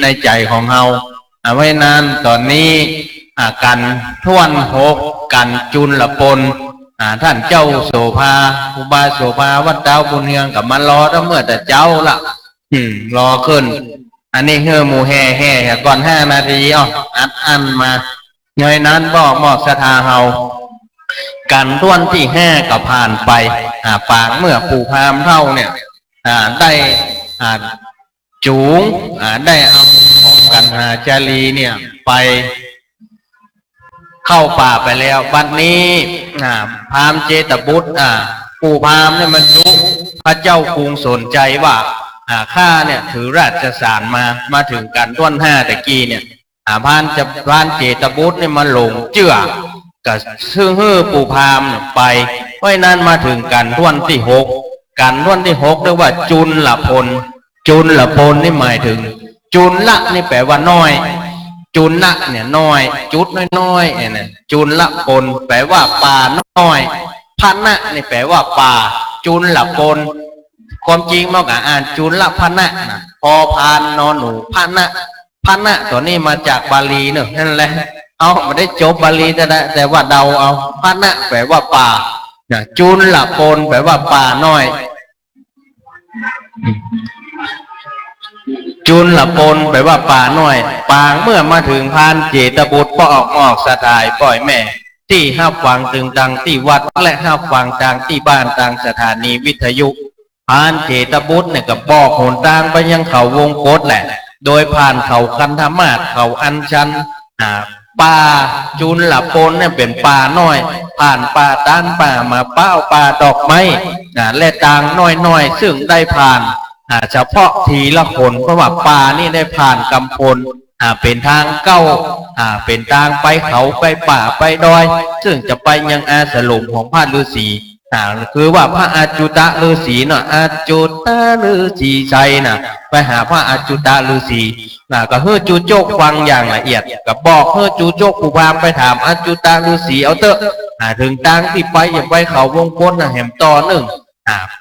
ในใจของเฮาไว้นานตอนนี้กันท่วนหกกันจุลปนท่านเจ้าโสภาอุบาโสภาวัดดาวบุญเฮืองกับมันรอตั้งเมื่อแต่เจ้าละรอขึ้นอันนี้เฮือหมูแห่ก่อน5 นาทีอันมาเงยนั้นบอกหมอกสถาเฮากันท่วนที่5ก็ผ่านไปปางเมื่อปู่พามเท่าเนี่ยได้จูงได้เอาของกันหาจารีเนี่ยไปเข้าป่าไปแล้วบัดนี้พามเจตบุตรปู่พามเนี่ยมันรู้พระเจ้ากรุงสนใจว่าข้าเนี่ยถือราชสารมาถึงกันท่วน5ตะกี้เนี่ยพานเจตบุตรเนี่ยมาหลงเจื่อกับซื่อฮื้อปู่พามไปเพราะนั้นมาถึงกันท่วนที่6กันท่วนที่6เรียกว่าจุลพลจุลพลนี่หมายถึงจุลละนี่แปลว่าน้อยจุลละเนี่ยน้อยจุดน้อยๆเนี่ยจุลละพลแปลว่าป่าน้อยพันนะนี่แปลว่าป่าจุลละพลความจริงมันก็อ่านจุลละพันนะพอพานนอนหนูพันนะตัวนี้มาจากบาลีเนอะนั่นแหละเอาไม่ได้จบบาลีแต่ว่าเดาเอาพันนะแปลว่าป่าจุลละพลแปลว่าป่าน้อยจุลปนแปลว่าป่าน้อยปางเมื่อมาถึงพานเจตบุตรก็ออกสถายปล่อยแม่ที่ห้าฟังตึงตังที่วัดและห้าฟังต่างที่บ้านต่างสถานีวิทยุพานเจตบุตรเนี่ยก็บอกหนทางไปยังเขาวงโคตแหละโดยผ่านเขาคันธมาศเขาอัญชันป่าจุลปนเนี่ยเป็นป่าน้อยผ่านป่าต้านป่ามาเป้าป่าดอกไม้และต่างน้อยซึ่งได้ผ่านเฉพาะทีละคนเพราะว่าป่านี่ได้ผ่านกำพลเป็นทางเก้าเป็นทางไปเขาไปป่าไปดอยซึ่งจะไปยังอาสลุมของพระฤาษีคือว่าพระอาจุตะฤาษีเนาะอาจุตะฤาษีชัยน่ะไปหาพระอาจุตะฤาษีก็เฮือจูโจกฟังอย่างละเอียดก็บอกเฮือจูโจกผู้พามไปถามอาจุตะฤาษีเอาเถอะถึงทางที่ไปอย่าไปเขาวงกลแหมต่อหนึ่ง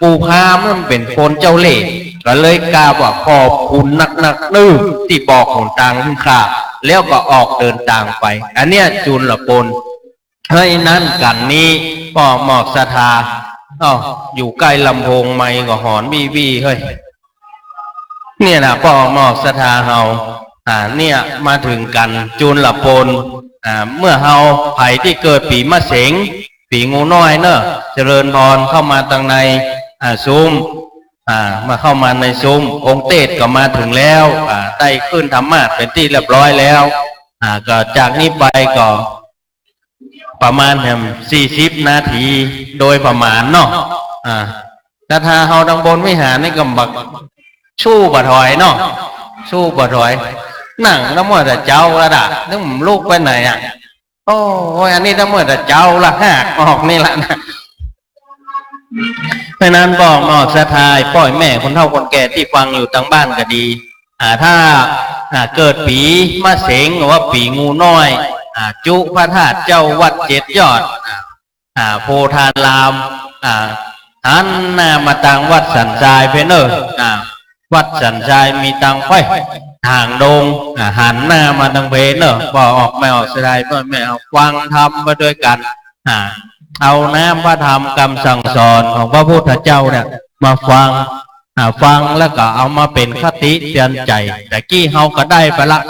ปู่พามมันเป็นคนเจ้าเล่ห์ก็เลยกล่าวว่าขอบคุณนักนึกที่บอกหนทางขึ้นข้าแล้วก็ออกเดินทางไปอันเนี้ยจุลปนให้นั้นกันนี้ป่อหมอกสถาอยู่ใกล้ลำโพงไม้ก็หอนบี้เฮ้ยเนี่ยนะป่อหมอกสถาเฮาเนี่ยมาถึงกันจุลปนเมื่อเฮาไผ่ที่เกิดปีมะเสงปีงูน้อยเนอะเจริญพรเข้ามาทางในซุ้มมาเข้ามาในซุ้มองค์เตศก็มาถึงแล้วได้ขึ้นธรรมะเป็นที่เรียบร้อยแล้วก็จากนี้ไปก็ประมาณ40 นาทีโดยประมาณเนาะแต่ถ้าเฮาดังบนวิหารนี่ก็บักชู้บะถอยเนาะชู้บะถอยนั่งแล้วเมื่อแต่เจ้าละด่ะนึกลูกไปไหนโอ้ยอันนี้ถ้าเมื่อแต่เจ้าละหักออกนี่ละนะเพราะนั้นบอกหมอกสะทายปล่อยแม่คนเฒ่าคนแก่ที่ฟังอยู่ทางบ้านก็ดีถ้าเกิดปีมะเสงหรือว่าปีงูน้อยจุพระธาตุเจ้าวัด7 ยอดโพธารามหันหน้ามาทางวัดสันทรายเพเนอร์วัดสันทรายมีตังไฟทางดงหันหน้ามาทางเพเนอร์บอกออกไม่ออกสลายก็ไม่เอาฟังธรรมมาด้วยกันเอาน้ำพระธรรมคำสั่งสอนของพระพุทธเจ้าเนี่ยมาฟังแล้วก็เอามาเป็นคติเตือนใจแต่กี้เฮาก็ได้ไปละ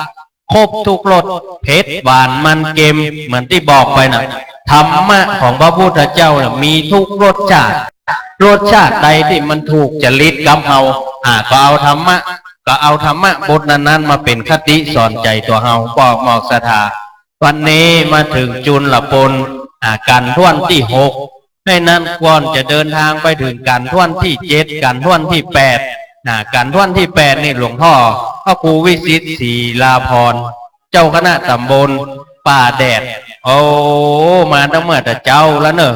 ครบทุกรสเผ็ดหวานมันเค็มเหมือนที่บอกไปนะธรรมะของพระพุทธเจ้าเนี่ยมีทุกรสชาติใดที่มันถูกจริตกับเฮาก็เอาธรรมะบทนั้นมาเป็นคติสอนใจตัวเฮาบอกหมอกสถาวันนี้มาถึงจุลปนกันท่วนที่6ให้นั้นก่อนจะเดินทางไปถึงกันท่วนที่7กันท่วนที่8กันท่วนที่8นี่หลวงพ่อพระครูวิสิตศรีลาภรณ์เจ้าคณะตำบลป่าแดดโอ้มาตั้งเมื่อแต่เจ้าแล้วเนอะ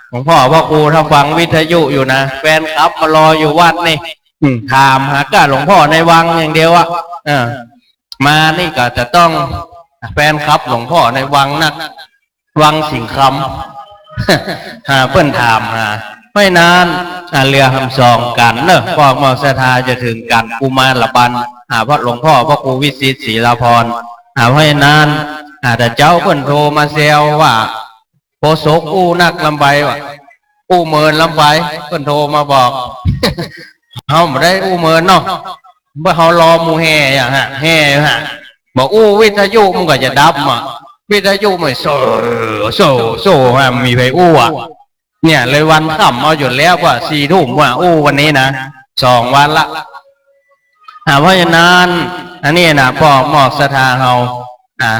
หลวงพ่อพระครูถ้าฟังวิทยุอยู่นะแฟนคลับมารออยู่วัดนี่ถามหาก้าหลวงพ่อในวังอย่างเดียวมานี่ก็จะต้องแฟนคลับหลวงพ่อในวังนะวังสิงคำเพื่อนถามไม่นานเรือหำสองกันเนอะพอหมอกสถาจะถึงกันกุมารบัน พระหลวงพ่อพระครูวิสิตศรีลาภรณ์เพราะฉะนั้นแต่เจ้าเพิ่นโทรมาแซวว่าโพศกอู้นักลำไปว่ะอู้เมินลำไปเพิ่นโทรมาบอก เขาไม่ได้อู้เมินเนาะเมื่อเขารอมูแห่อย่างฮะแห่ฮะบอกอู้วิทยุมันก็จะดับอ่ะวิทยุไม่โซ่โซ่โซ่ฮะมีไปอู้อ่ะเนี่ยเลยวันค่ำเอาหยุดแล้วว่า4 ทุ่มว่าอู้วันนี้นะ2 วันละเพราะฉะนั้นอันนี้นะพ่อหมอกศรัทธาเ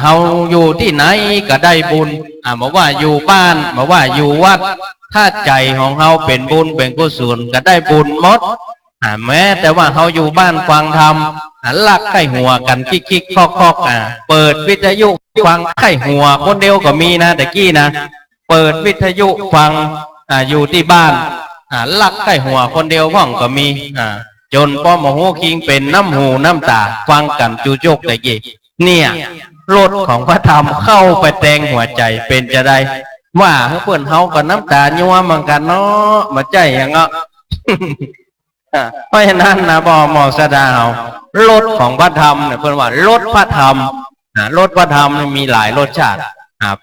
ฮาอยู่ที่ไหนก็ได้บุญบอกว่าอยู่บ้านบอกว่าอยู่วัดถ้าใจของเฮาเป็นบุญเป็นกุศลก็ได้บุญหมดแม้แต่ว่าเฮาอยู่บ้านฟังธรรมลักไข่หัวกันคิกคอกเปิดวิทยุฟังไข่หัวคนเดียวก็มีนะแต่กี้นะเปิดวิทยุฟังอยู่ที่บ้านลักไข่หัวคนเดียวพ่องก็มีจนพ่อมโหคิงเป็นน้ำหูน้ำตาฟังกันจูจกแต่กี้เนี่ยรถของพระธรรมเข้าไปแทงหัวใจเป็นจะได้ว่าเพื่อนเฮากับน้ำตายัวมันกันเนาะมาใจอย่างเงาะ เพราะฉะนั้นนะบ่หมอสดารสของพระธรรมเนี่ยเพื่อนว่ารสพระธรรมรสพระธรรมมีหลายรสชาติ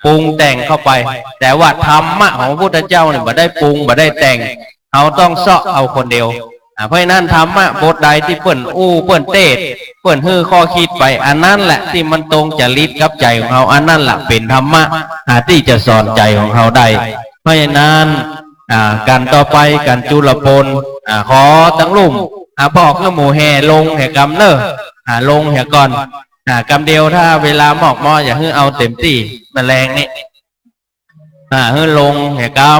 ปรุงแต่งเข้าไปแต่ว่าธรรมะของพระพุทธเจ้าเนี่ยบ่ได้ปรุงบ่ได้แต่งเอาต้องเสาะเอาคนเดียวเพราะนั้นธรรมะบทใดที่เปิ้นอู้เปิ้นเตศเปิ้นฮื้อข้อคิดไปอันนั้นแหละที่มันตรงจริตกับใจของเราอันนั้นแหละเป็นธรรมะที่จะสอนใจของเราได้เพราะฉะนั้นการต่อไปการจุลปนขอตั้งลุ่มบอกเมื่อหมู่แห่ลงแห่กำเนอลงแห่ก่อนกำเดียวถ้าเวลาหมอกมออย่าฮื้อเอาเต็มที่แมลงนี่ฮื้อลงแห่กำ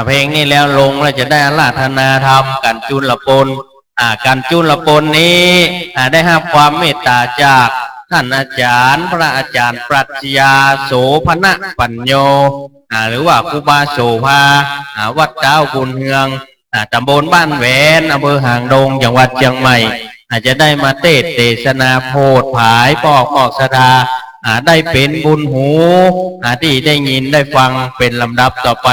เพลงนี้แล้วลงแล้วจะได้อาราธนาธรรมกันจุลปนการจุลปนนี้ได้รับความเมตตาจากท่านอาจารย์พระอาจารย์ปรัชญาโสภณปัญโยหรือว่าครูบาโสภาวัดเจ้าบุญเฮืองตำบลบ้านแหวนอำเภอหางดงจังหวัดเชียงใหม่อาจจะได้มาเทศนาโพธิผายปอกหมอกศรัทธาได้เป็นบุญหูที่ได้ยินได้ฟังเป็นลำดับต่อไ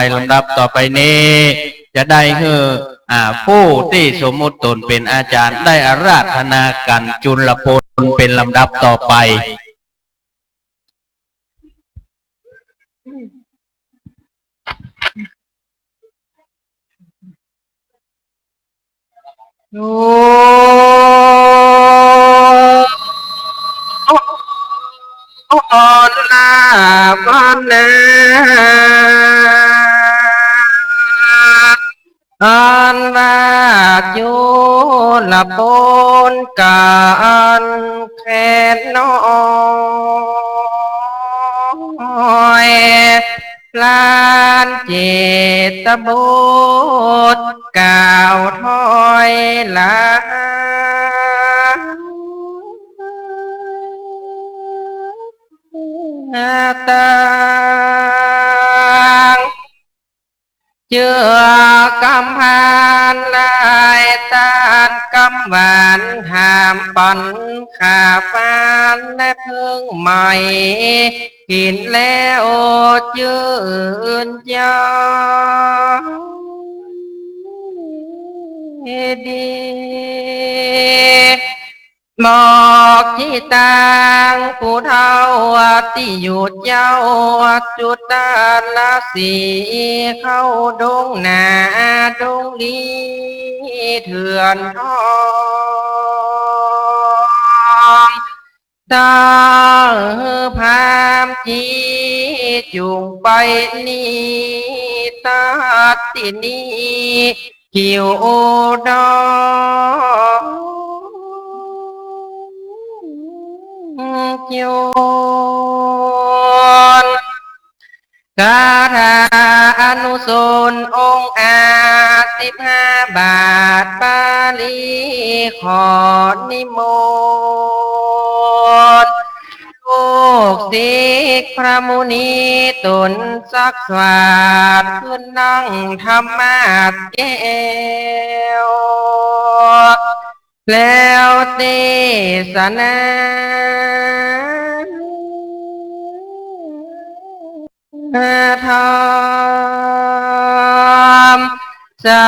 ปนี้จะได้คือผู้ที่สมมุติตนเป็นอาจารย์ได้อาราธนากันจุลปนเป็นลำดับต่อไปโอ่อนลาวันนาอันว่าอยู่ละบนการแค่น้อยลานเจตบุตรกล่าวถอยหลังต่างเจือกำพานลายตานกำหวานหามปันขาฟานและพึ่งใหม่กินแล้วจืนยาวดีบอกที่ต่างผู้เท่าที่หยุดเย้าจุดตาละสีเข้าดงนาดงลีเถื่อนทองตาพามจีจุงไปนี่ตาตินีคิวดองโยนคาถาอนุสนองค์อา15 บาทบาลีขอนิมนต์ลูกศิษย์พระมุนีตนสักสวาดขึ้นนั่งธรรมาสแก้วแล้วเทศนาธรรม สา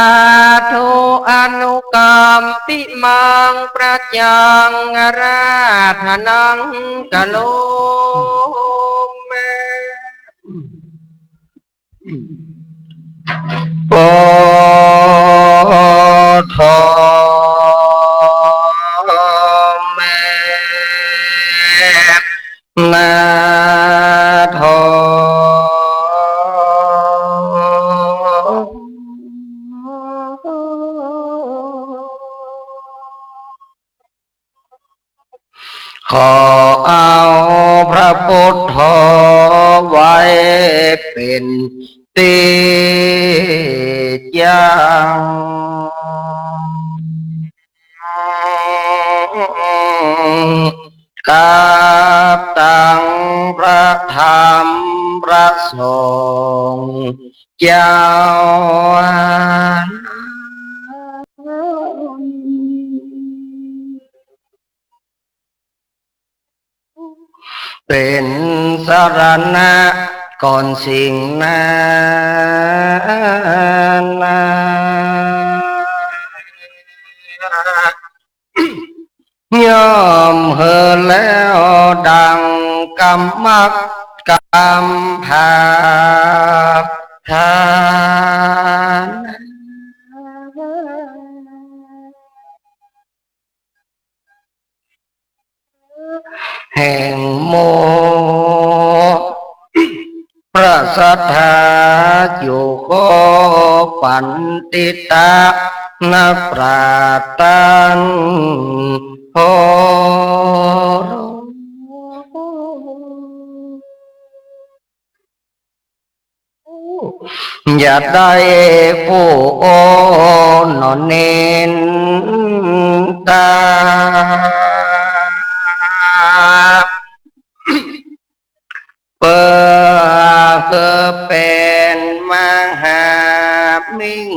ธุอนุกรรมปิมังประจังราธนังกะโลเมปทแม่นาทขอเอาพระพุทธไว้เป็นติยังกับตังพระธรรมพระสงฆ์เจ้าเป็นสรณะก่อนสิ่งนั้นย่อมเหินแล้วดังกำมักกำพาทานแห่งโมพระสัทธาอยู่โคปันติตานาปราตันโหอย่าได้ผู้โอนอนเนนตาเปิดเป็นมหามิ่ง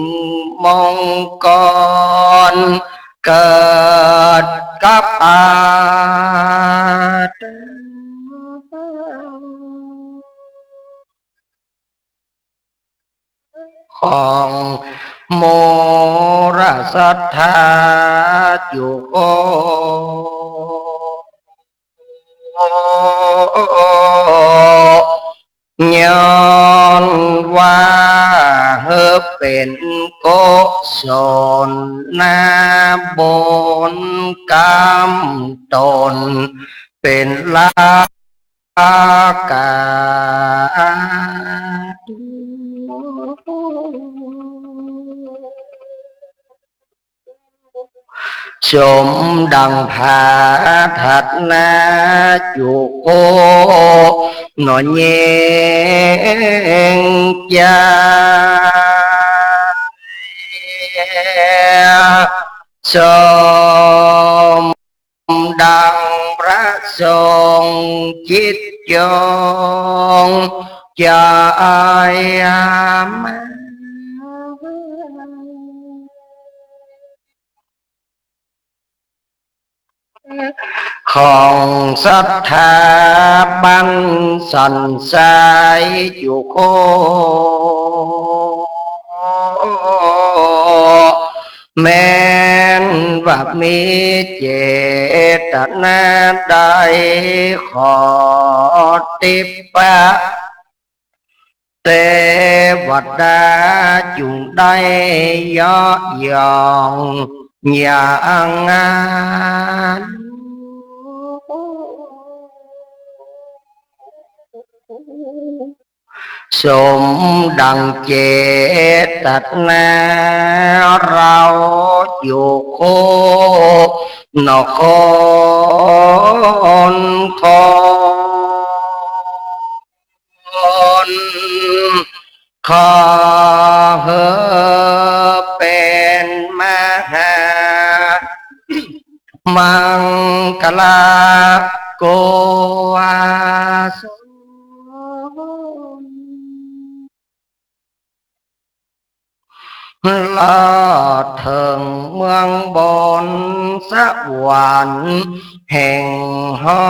มงกรเกิดกับอาตของโมรสัทธาอยู่โกย้อนว่าเฮเป็นโกศลนาบนกรรมตนเป็นลากาชมดังผาถัดนาจุโกหนอเยงยาชมดังพระทรงจิตยงใจมาของศรัทธาบันสันสายอยู่โคแม้นว่ามีเจตนาใดขอติปะเทวดาจุงได้ย่อยองอย่างงานสมดังเจตนาเราอยู่โคนครคนขอเฮเป็นมหามังกลาโกวาสลอดถึงเมืองบนสวรรค์แห่งห้อ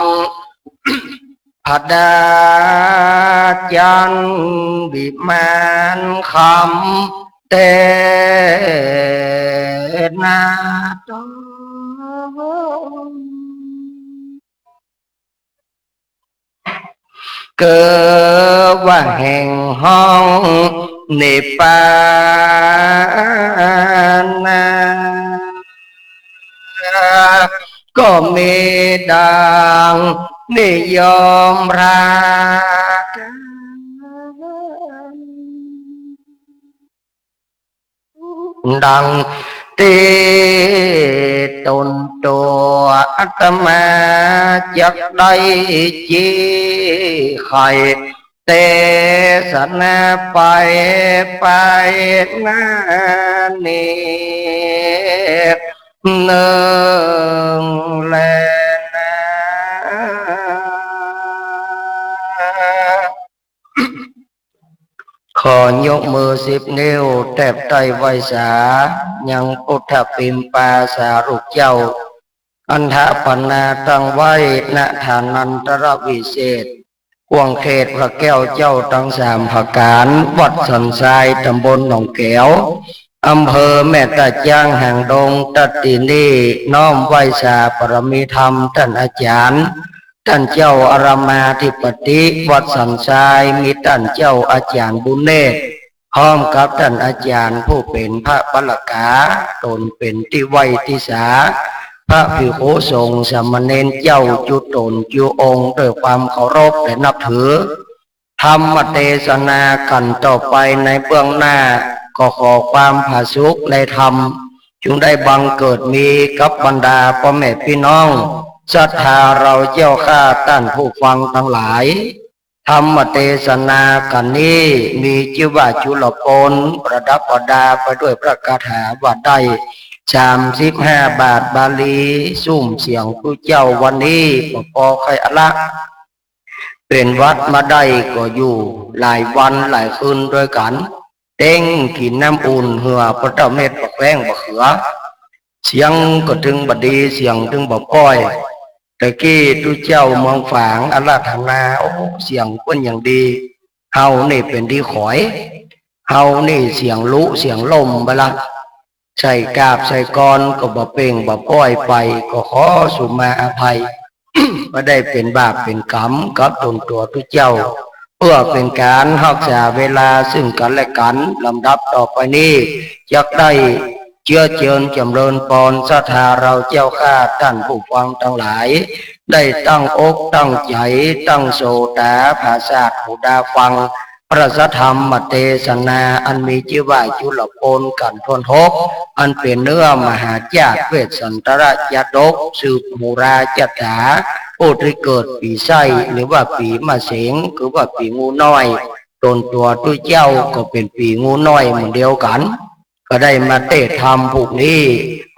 งพดา จันวิมานคำเตนาตเกิดว่าแห่งห้องนิพพานนาก็มีดังนิยมรักดังที่ตนตัวอาตมาจักได้จีไข่เตสนาไปนานีเนืองแลนาขอยกมือ10 นิ้วแทบไตไวสายังพุทธปิมปาสารุเจ้าอันทะปนาตั้งไว้ณฐานันตรวิเศษกวงเขตพระแก้วเจ้าทั้ง3 ประการวัดสันทรายตำบลหนองแก้วอำเภอแม่ตาจ้างแห่งดงตัดตินีน้อมไหวสาปรมีธรรมท่านอาจารย์ท่านเจ้าอารามาธิปติวัดสันทรายมีท่านเจ้าอาจารย์บุญเนตรพร้อมกับท่านอาจารย์ผู้เป็นพระปลกาตนเป็นที่ไหวที่สาพระภิกขุสงฆ์สามเณรเจ้าจุตนจุองค์ด้วยความเคารพและนับถือธรรมเทศนากันต่อไปในเบื้องหน้าก็ขอความผาสุกในธรรมจึงได้บังเกิดมีกับบรรดาพ่อแม่พี่น้องศรัทธาเราเจ้าข้าท่านผู้ฟังทั้งหลายธรรมเทศนากันนี้มีชื่อว่าจุลปนประดับประดาไปด้วยพระคาถาว่าได้35 บาทบาลีซุ่มเสียงผู้เจ้าวันนี้ปอใครอละเป็นวัดมาได้ก็อยู่หลายวันหลายคืนด้วยกันเต้งกินน้ำอุ่นเหือพระเจ้าเม็ดบักแป้งบักเขือเสียงก็ถึงบดีเสียงถึงบักก้อยแต่กี้ทุเจ้ามองฝางอาราธนาโอ้เสียงเป็นอย่างดีเฮานี่เป็นดีขอยเฮานี่เสียงลุเสียงลมไปละใส่กาบใส่กรก็บ่เป่งบ่ป้อยไปก็ขอสุมาอภัย ไม่ได้เป็นบาปเป็นกรรมกับตนตัวทุเจ้าเพื่อเป็นการรักษาเวลาซึ่งกันและกันลำดับต่อไปนี้จะได้เชื้อเชิญจำเริญปอนศรัทธาเราเจ้าข้าท่านผู้ฟังทั้งหลายได้ตั้งอกตั้งใจตั้งโสตภาษาหูดาฟังพระธรรมเทศนาอันมีชื่อว่าจุลปนกันทนทกอันเป็นเนื้อมหาญาติเวสสันตระยาดกสืบมูราจัตถาผู้ที่เกิดปีไส้หรือว่าปีมะเสงคือว่าปีงูน้อยตนตัวตุเจ้าก็เป็นปีงูน้อยเหมือนเดียวกันก็ได้มาเทศธรรมพวกนี้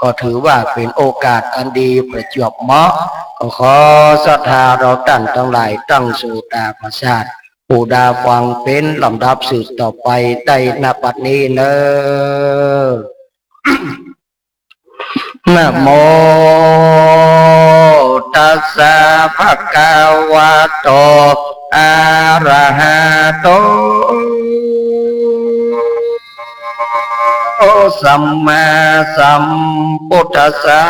ก็ถือว่าเป็นโอกาสอันดีประจวบเหมาะก็ขอศรัทธาเราท่านทั้งหลายตั้งสู่ตาประสาทผู้ดาฟังเป็นลำดับสืบต่อไปได้ณบัดนี้เนอ นะโมตัสสะภะคะวะโตอะระหะโตสัมมาสัมพุทธัสสะ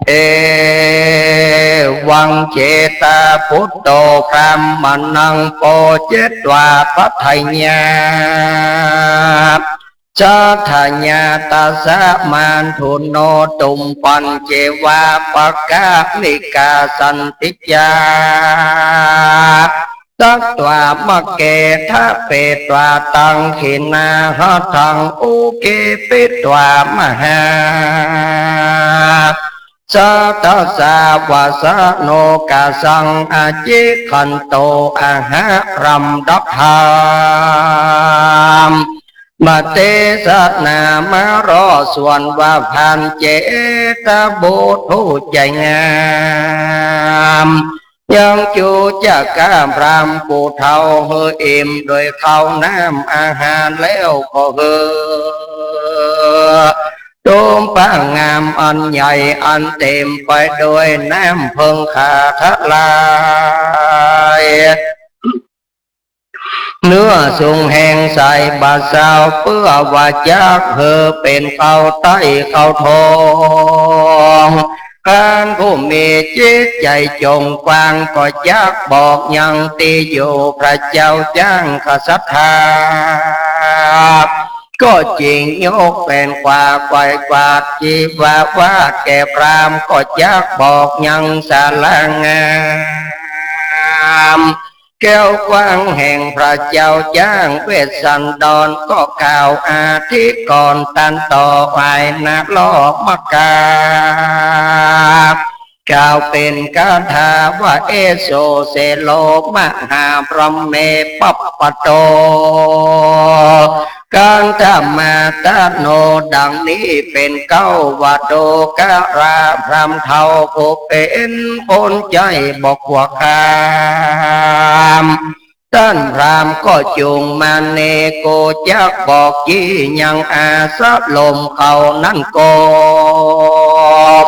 เอวังเจตาพุทโธพระมนังโปเจตวาปัฏฐัญญาสัทธาญาตาสะมันทุนโนตุมปัญเจวาปะกานิกาสันติจาตัตวามะเกทะเปตวาตังขินาหัตังอุเกปิตวามหาสัตตสาวาสโนกาสังอาจิขันโตอาหารัมดับหามมาเตสัตนามารอส่วนว่าพันเจตบุตรผู้ใจงามยังจูจะกามรำปูเท่าเฮออิ่มโดยข้าวน้ำอาหารแล้วก็เฮอโด ตูมป้างามอันใหญ่อันเต็มไปด้วยน้ำเพิงขาทลายเนื้อสูงแห่งใส่บาสาวเพื่อว่าจากเธอเป็นเขาใต้เขาทองการผู้มีจิตใจจงฟังก็อยากบอกยังตีอยู่พระเจ้าจ้างขสัทธาก็จริงยกเป็นกว่าไกวกวาดจีวาวาดแก่พรามก็อยากบอกยังสาลางามแก้วกว้างแห่งพระเจ้าจ้างเวสสันดรก็กล่าวอาทิตย์ก่อนตันต่อไปนาลอกมกากล่าวเป็นคาถาว่าเอโซเซโลมหาพรหมเมปัปปโตการธรรมาตโนดังนี้เป็นเก้าวัดโดการาพรำเทาผู้เป็นคนใจบอกว่าคามท่านพรามก็จุงมาเนโกจักบอกยี่ยังอาสะลมเขานั่นกม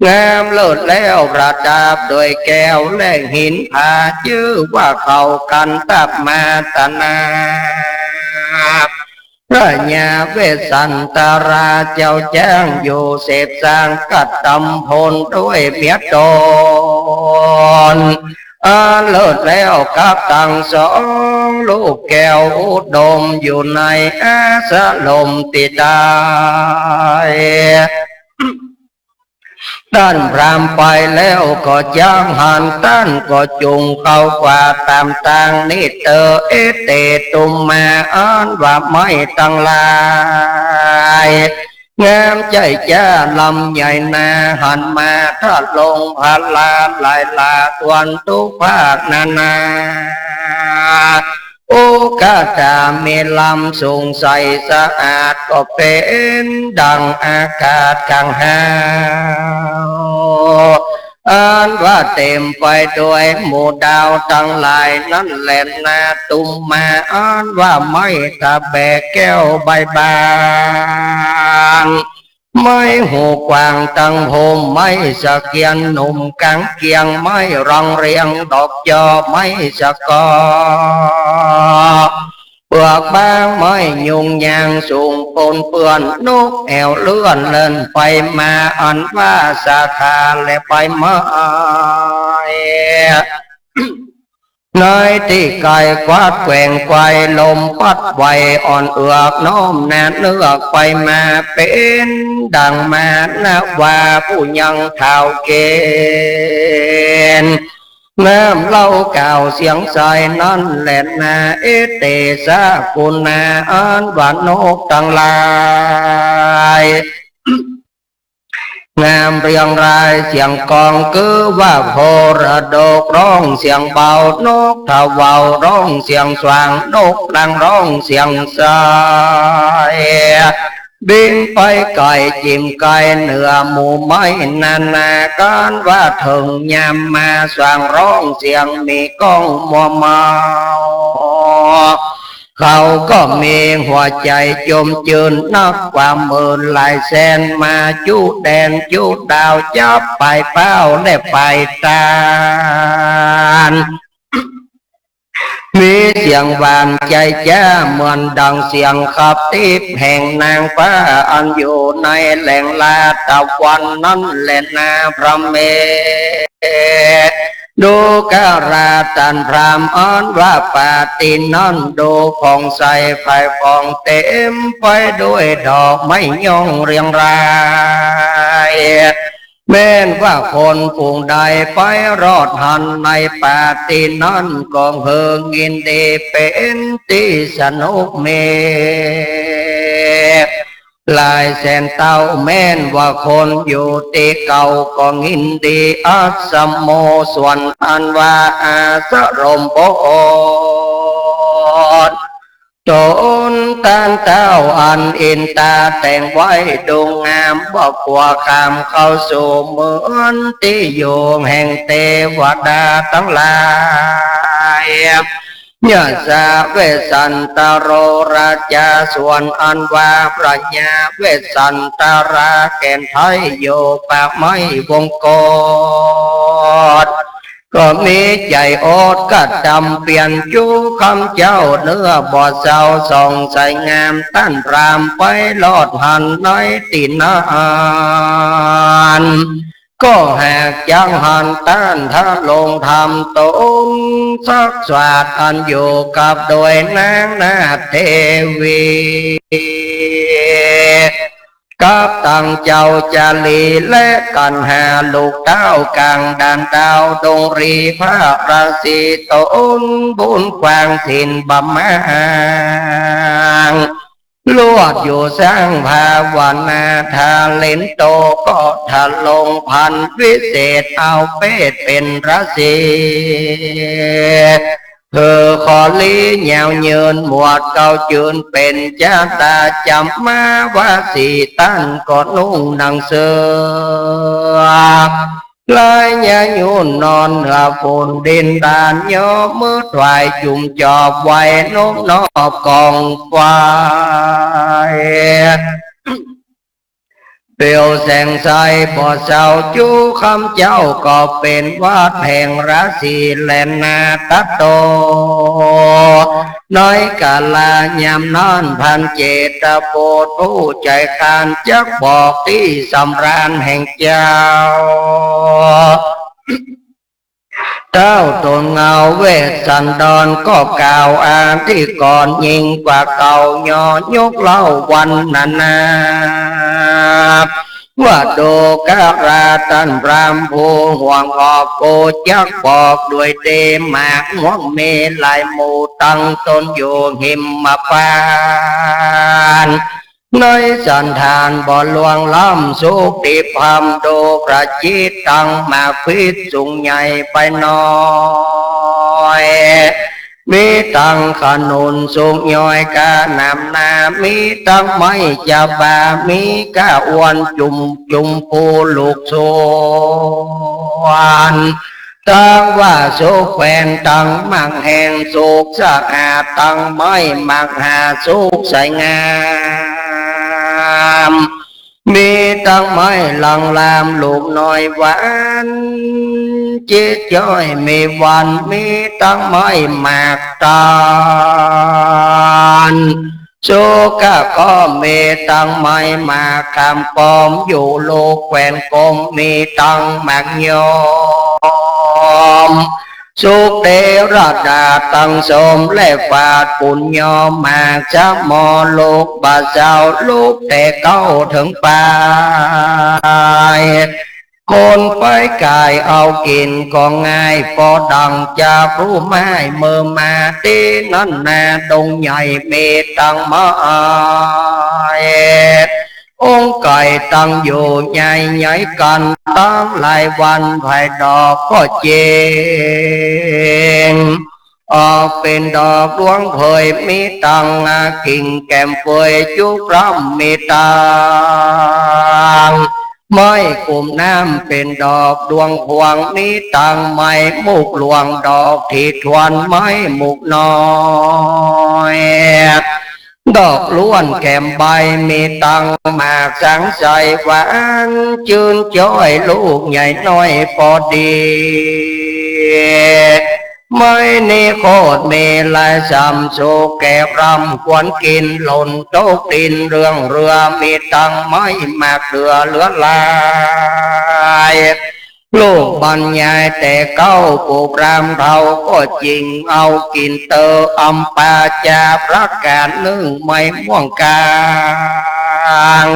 งามเลิศแล้วประดับโดยแก้วและหินผาชื่อว่าเขากันตับมาตนาพระญาเวสสันตราเจ้าแจ้งอยู่เสพสร้างกัดตำพลด้วยเมียตนเลิศแล้วกับตั้งสองลูกแก้วอุดมอยู่ในอาสะลมติดได้ท่านพรามไปแล้วก็จ้างหันท่านก็จุงเข้ากว่าตามต่างนิเตอเอเตตุมมาอ่านว่าไม่ตั้งลายงามใจจ้าลำใหญ่นาหันมาถ้าลงพาลาลายลาตวนทุกภาคนานาโอกาตาเมลำสูงใสสะอาดก็เป็นดังอากาศข้างหาวอ่านว่าเต็มไปด้วยหมู่ดาวทั้งหลายนั่นแหละนาตุมมาอ่านว่าไม่ตะแบกแก้วใบบางไม่หูกวางตั้งโฮมไม่สะเกียนหนุ่มกังเกียงไม่รังเรียงดอกจอไม่สะกอเปลือกบางไม่ยุงยางสูงปนเปื้อนนกแอวเลื่อนเล่นไปมาอันว่าสาขาและไปมาในที่ไกลกวาดแกว่งไกวลมพัดไหวอ่อนเอือกน้อมแนเลือกไปมาเป็นดังมานะว่าผู้ยังเท่าเกณฑ์น้ำเล่าเก่าเสียงใสนั่นแหละนาเอเตสากุณาอันวานกตั้งหลายงามเรียงรายเสียงกองคือว่าโพระดกร้องเสียงเบานกทาวาวร้องเสียงสว่างนกลังร้องเสียงสายบินไปไก่จิ้มไก่เหนือหมู่ไม้นานาการว่าถึงยามมาสว่างร้องเสียงมีก้องมัวเมาเขาก็มีหัวใจจมจืนนักกว่าหมื่นหลายแสนมาจูแดนจูดาวจับไปเป้าและไปตานมีเสียงหวานใจจ้าเหมือนดังเสียงขับทิพย์แห่งนางฟ้าอันอยู่ในแหล่งลาตะวันนั้นแหละนาพระเมธดูการาตันพรามอ้อนว่าปาตินั้นดูผ่องใสไฟผ่องเต็มไปด้วยดอกไม้ยงเรียงรายแม้นว่าคนผู้ใดไปรอดหันในปาตินั้นก็เฮงยินดีเป็นที่สนุกเมลายแสนเต้าแม้นว่าคนอยู่ตีเก่าก็ยินดีอัสมโมส่วนอันว่าอาสรมโบดจนตานเต้าอันอินตาแต่งไว้ดูงามบอกว่าคำเข้าสู่เหมือนที่อยู่แห่งเทวดาทั้งหลาย ญาสาเวสสันตโรราชาส่วนอันว่าปรัญญาเวสสันตราแก่นไทยโยปากไม้วงกฏก็มีใจโอดกัดจำเปลี่ยนจูคำเจ้าเนื้อบอดเศร้าส่องใสงามตั้นรามไปลอดหันน้อยตีนานก็แหกยังหันต้านถ้าลงทำตนสักสวัสดอันอยู่กับโดยนางนาเทวีกับตั้งเจ้าจาลีและกันหาลูกเต้ากลางด่านดาวดงรีพระราศีตนบุญกวางถิ่นบำมาลวดอยู่สร้างภาวนาทาเลนโตก็ทะลงพันวิเศษเอาเป็ดเป็นราศีเธอขอลีเหยาวเยินหมวดเก่าจืนเป็นจ้าตาจำมาว่าสีตั้นก็นุ่งหนังเสือลายญาโยนนอนเหนือฝนดินดานย่อมือถวายจุ่มจอบไว้นกนอบกองควายเปลวแสงใสบ่อเศร้าจูคำเจ้าก็เป็นวาดแห่งราศีแลนนาตัดโตน้อยกาลายามนอนพันเจตโปดผู้ใจคานจักบอกที่สำราญแห่งเจ้าเจ้าตนเงาเวสสันดรก็กล่าวอ่านที่ก่อนยิ่งกว่าเก่ายอยกเล่าวันนาว่าโดการาตันรามโพห่วงออกโกจักบอกด้วยเดมากหัวเมลายหมูตั้งตนอยู่หิมมาปานน้อยสันทานบ่อลวงล้ำสุขติพามโดประจิตตังมาพิษสุงใหญ่ไปน้อยมีตังขนุนสุกย่อยกานำนามีตังไม้จะบามีกาอ้วนจุมปูลูกโซนตังว่าโซแฟนตังมังแห่งโศกสะอาดตังไม้มักหาสุกใสงามมีตั้งไม้ลังลามลูกน้อยหวานจิตจ้อยมีวันมีตั้งไม้หมากตานโชกะก็มีตั้งไม้หมากคำปอมอยู่โลกแควนกลมมีตั้งหมากยอมสุขเดรัดาตังสมและฝาดปุญญมาจะมอโลกบาเจ้าลูกแต่เก้าถึงปลายคนไปกายเอากินก็ง่ายพอดังจากรู้ไม้เมื่อมาตีนั่นนาดงใหญ่เมตังมาองค์ไก่ตั้งอยู่ใหญ่ใหญ่กันตั้งหลายวันไผ่ดอกก็เจงออกเป็นดอกดวงเผยมีตังกิ่งแก้มเผยจุกร่ำมีตังไม้กลุ่มน้ำเป็นดอกดวงพวงมีตังไม้มุกหลวงดอกที่ทวนไม้มุกน้อยดอกล้วนแก้มใบมีตังหมากสังใสหวานจืนจ้อยลูกใหญ่น้อยพอดีไม่นี่โคตรเมลายสำโซแก่รำควรกินหล่นโต๊ะดินเรื่องเรือมีตังไม่มากเรือเหลือลายลูกบรรยายแต่เก้าปูกรามเท่าก็จริงเอากินเตออัมปาจาพระการนึ่งไม่ม่วงกลาง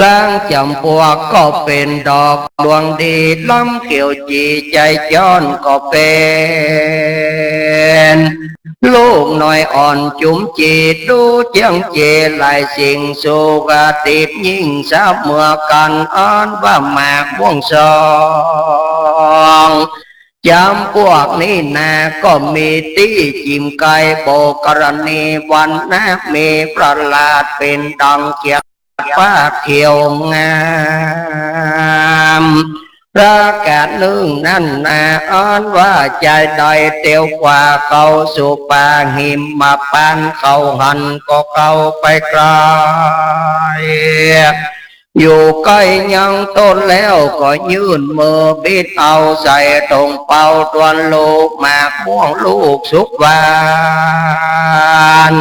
ล้างจำพวกก็เป็นดอกดวงดีล้ำเกี่ยวจีใจย้อนก็เป็นลูกน้อยอ่อนจุ๋มจีดูเจียงเจหลายสิ่งสุกติดยิ่งสาบเมื่อกันอ่อนว่าหมากม่วงซองจำพวกนี้นาก็มีตีจิมไก่โบกรณีวันนะมีประหลาดเป็นดังเกียฟ้าเขียวงาม ประกาศนึงนั่นนาอ้อนว่าใจใดเตียวกว่าเขาสุปาหิมมาปานเขาหันก็เขาไปไกลอยู่ใกล้ยังต้นแล้วก็ยื่นมือบิดเอาใส่ตรงเป่าตวนลูกหมากม่วงลูกสุกหวาน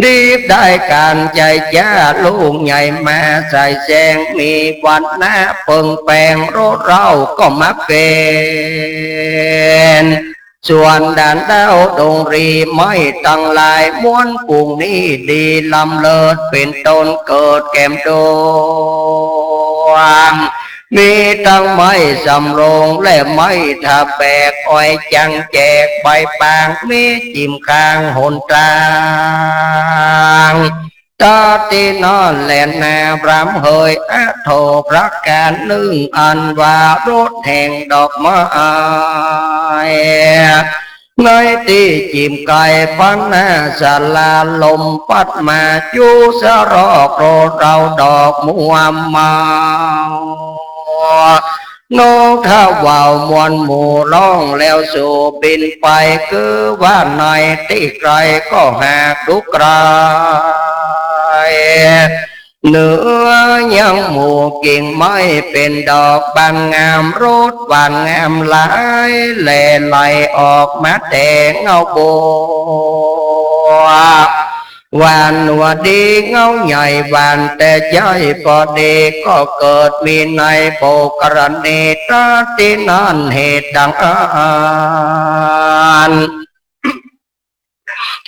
รีบได้การใจจ้าลูกใหญ่มาใส่แจงมีวันหน้าเปิงแปลงรถเราก็มาเป็นส่วนด่านดาวดงรีไม่ตั้งลายม้วนปุ่งนี้ดีลำเลิศเป็นต้นเกิดแก้มดวงมีทั้งไม้สำโรงและไม้ทาแบกอ้อยจังแจกใบปางมีจิ้มคางหนตางตาตีนอนแหลนนาพรำเฮยอาโทพระการนึ่งอันว่ารถแห่งดอกไม้ในที่จิมไก่ปันนาสลาลมปัดมาจูสรอกโรเราดอกมัวเมานกถ้าว่าวมวนหมู่ร้องแล้วสู่บินไปคือว่าในที่ไกลก็หากดุกรายเนื้อยังหมู่กิ่งไม้เป็นดอกบานงามรสหวานงามหลายแหล่ไหลออกมาแต่งเงาโบหวานหนวดดีเงาใหญ่หวานแต่ใจพอดีก็เกิดมีในโบกรณีตาที่นั่นเหตุดังอ่าน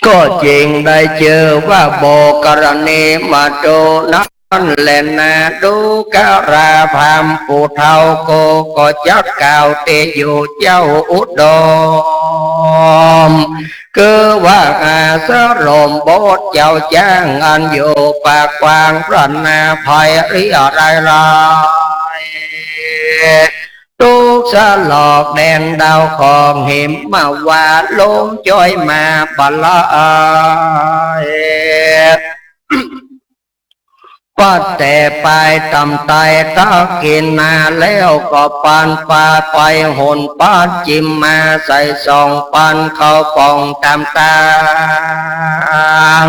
ก็จริงได้เจอว่าโบกรณีมาดูนั้นแหละนาดูการาพามผู้เท่าโกก็จักก่าวเตอยู่เจ้าอุดมคือว่าอาสรมโบสเจ้าจ้างอันอยู่ปากกวางพระนาภัยริอะไรไรทุกสลอกแดนดาวของหิมมาว่าลมจ้อยมาบลายปัดแต่ไปตำไตตากินนาแล้วก็ปานปาไปหนปาจิมมาใส่ซองปันเขาปองตามตาง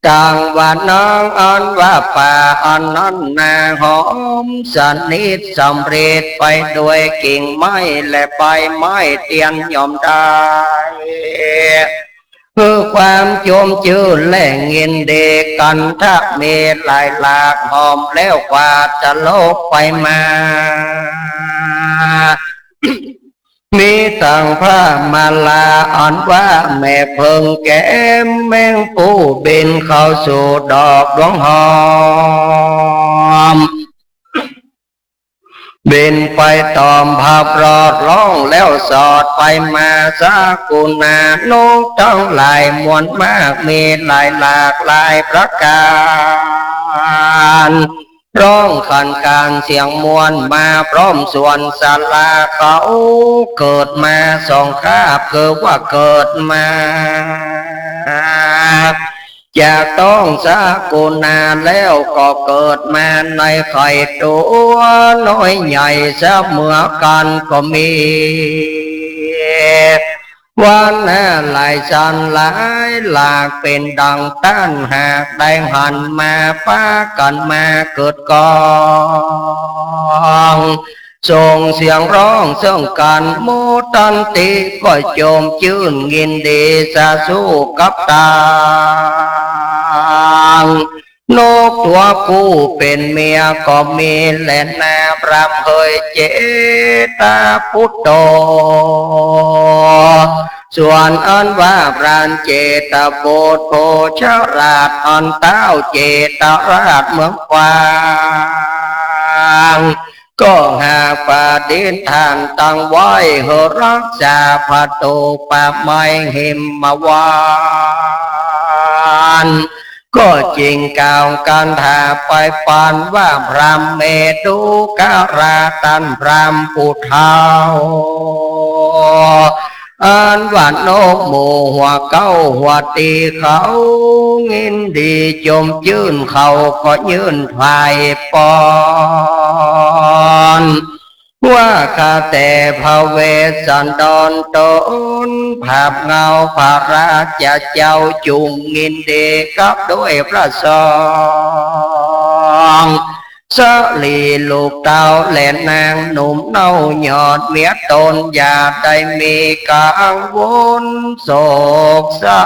จังหวัดน้องอันว่าป่าอันนั้นนาหอมสนิทสำเร็จไปด้วยกิ่งไม้และใบไม้เตียนยอมได้เพื่อความโจมจืดและเงินเด็กกันถ้าเมลายหลากหอมแล้วกว่าจะโลกไปมามีต่างผ้ามาลาอ่อนว่าแม่เพิงแก้มแมงปูบินเข้าสู่ดอกดวงหอมบินไปตอมภาพรอดร้องแล้วสอดไปมาสากุณานกทั้งหลายมวลมากมีหลากหลายประการร้องขันการเสียงมวลมาพร้อมส่วนสาลาเขาเกิดมาสองคาบคือว่าเกิดมาจะต้องสากุณาแล้วก็เกิดมาในไข่ตัวน้อยใหญ่เสมอกันก็มีวันหลายสันหลายหลากเป็นดังต้านหากได้หันมาป้ากันมาเกิดกองส่งเสียงร้องเสื่องกันโมตันติก็โจมชื่นยินดีสาสู้กับตางนกตัวผู้เป็นเมียก็มีแหลนนาพระเผยเจตาพุทโธส่วนอันว่าพรานเจตโบสโพชราชอันเต้าเจตราชเมืองกวางก็หากปาดินทานตั้งไว้เหรักษาพระโตป่าไม้หิมมาวานก็จริงกล่าวกันถาไปปานว่าพรามเมตุการาตันพรามผู้เฒ่าอันว่านกหมู่หัวเก้าหัวตีเขาเงินดีจมยืนเขาก็ยืนภายปอน ว่าข้าแต่พระเวสสันดรตนภาพเงาพระราชเจ้าจุงงินเดกับด้วยพระสองสลีลูกเต้าและนางหนุ่มเน่าหยอดเมียตนอย่าได้มีกังวลโศกเศร้า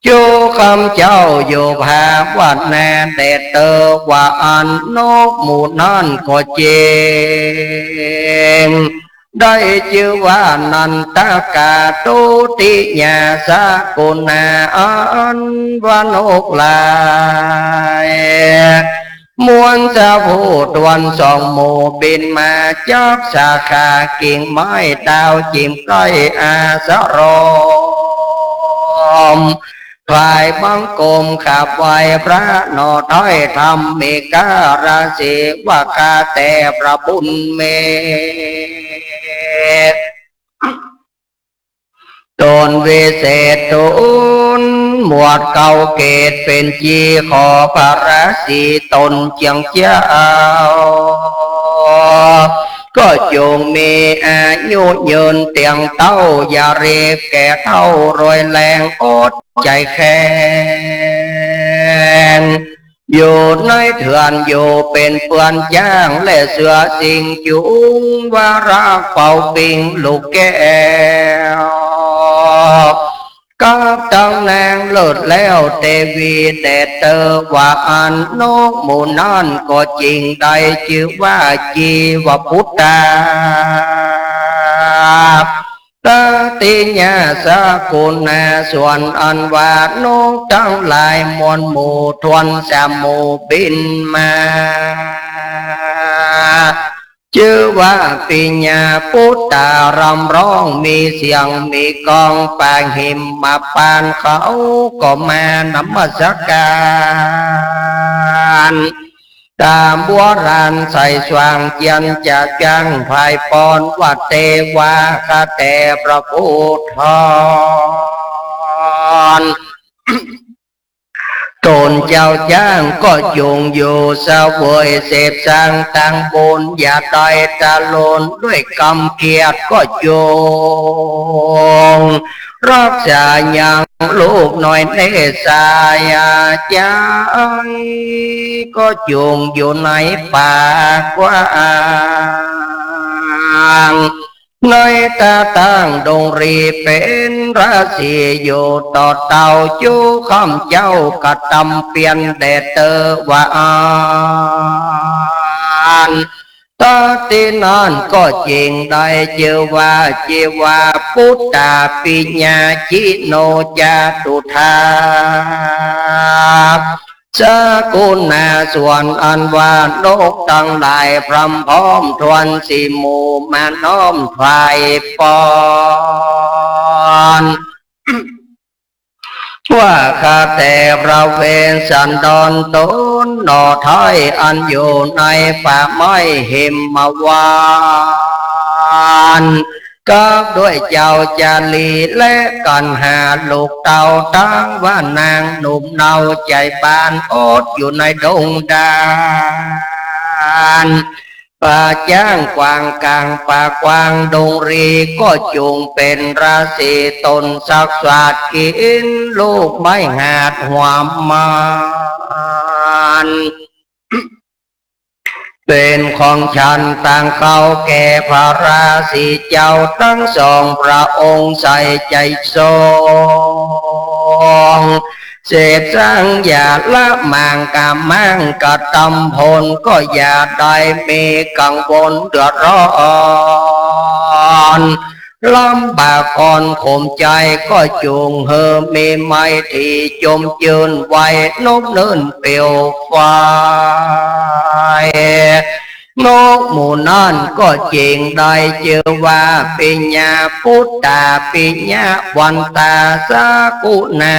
จูคำเจ้าอยู่ภาวันแน่เดเตอว่าอันนกหมู่นั่นก็เจงได้ชื่อว่านันตากาตุติญาสากุณาอันวานกลายมวลจะพูดวันสองหมู่บินมาจับสาขากิ่งไม้ดาวจิมใกล้อาสรมพลายบังกรมขับไว้พระนอถ้อยธรรมเมการาศีว่าคาแต่พระบุญเมตนวิเศษตุนหมวดเก่าเกตเป็นจีขอพระราศีตนเจียงเจ้าก็จงมีอายุยืนเตียงเต้าอย่าเรียบแก่เท่ารวยแรงอดใจแข็งอยู่ในเถื่อนอยู่เป็นเปือนย่างและเสือสิงจุงวาราเป่าปิงลูกแก้วกับตำนางเลิศแล้วเตวีเดชเตอว่าอันนกหมู่นั่นก็จริงได้ชื่อว่าจีวพุทธาตติญาสากุณาส่วนอันว่านกทั้งหลายมวลหมู่ทวนสามหมู่บินมาชื่อว่าปิญญาพุทธารำร้องมีเสียงมีกองปางหิมมาปานเขาก็มานมัสการตามบัวรานใส่สว่างเจียนจะจังภายปอนวัดเทวาคาแต่พระพุทธรตนเจ้าจ้างก็จงอยู่เสวยเสพสร้างตั้งบุญอย่าต่อยตะลนด้วยกำเกียรติก็จงรักษาอย่างลูกหน่อยเนสายาใจก็จงอยู่ในป่ากว้างในตาตั้งดงรีเป็นราศีอยู่ต่อเต่าจูคำเจ้ากระทำเปลี่ยนแดดเตอว่าอันตาตินานก็จริงได้เจอว่าจีวาพุทธาปิญญาจิโนจาตุธาสกุณาส่วนอันว่านกตั้งหลายพรำพร้อมทวนสีหมู่มาน้อมไฟปอนว่าข้าแต่พระเวสสันดรตนหน่อท้อยอันอยู่ในป่าไม้หิมมาวานก็ด้วยเจ้าจารีและกันหาลูกเต่าตั้งว่านางหนุ่มเนาใจบานอดอยู่ในดงดานป่าจ้างกวางกลางป่ากวางดงรีก็จงเป็นราศีตนสักสวัสดกินลูกไม้หาดหัวมันเป็นของฉันต่างเขาแก่พระราศีเจ้าทั้งสองพระองค์ใส่ใจทรงเสพสร้างอย่าละมางกามังกระตำพลก็อย่าได้มีกังวลเดือดร้อนลำบากอ่อนข่มใจก็จูงเฮอมีไม้ที่จมยืนไว้นกเนินเปียวไฟนกหมู่นั่นก็จริงได้เจอว่าปิญญาพุทธาปิญญาวันตาสากุณา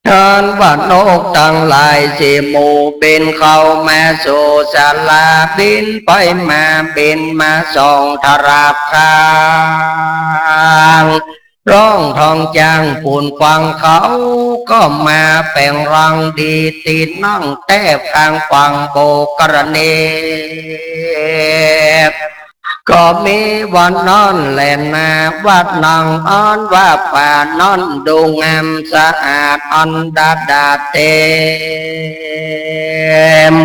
ท่านว่านกตั้งหลายสิหมู่เป็นเขามาสู่ศาลาบินไปมาบินมาส่องทราบคางร ร้องทองจางปูนฟังเขาก็มาแปลงรังดีตีนั่งแทบกลางฟังโบกระเนบก็มีวันนอนแลนนาวัดนางอ้อนว่าป่านอนดูงามสะอาดอันดาดาเต็ม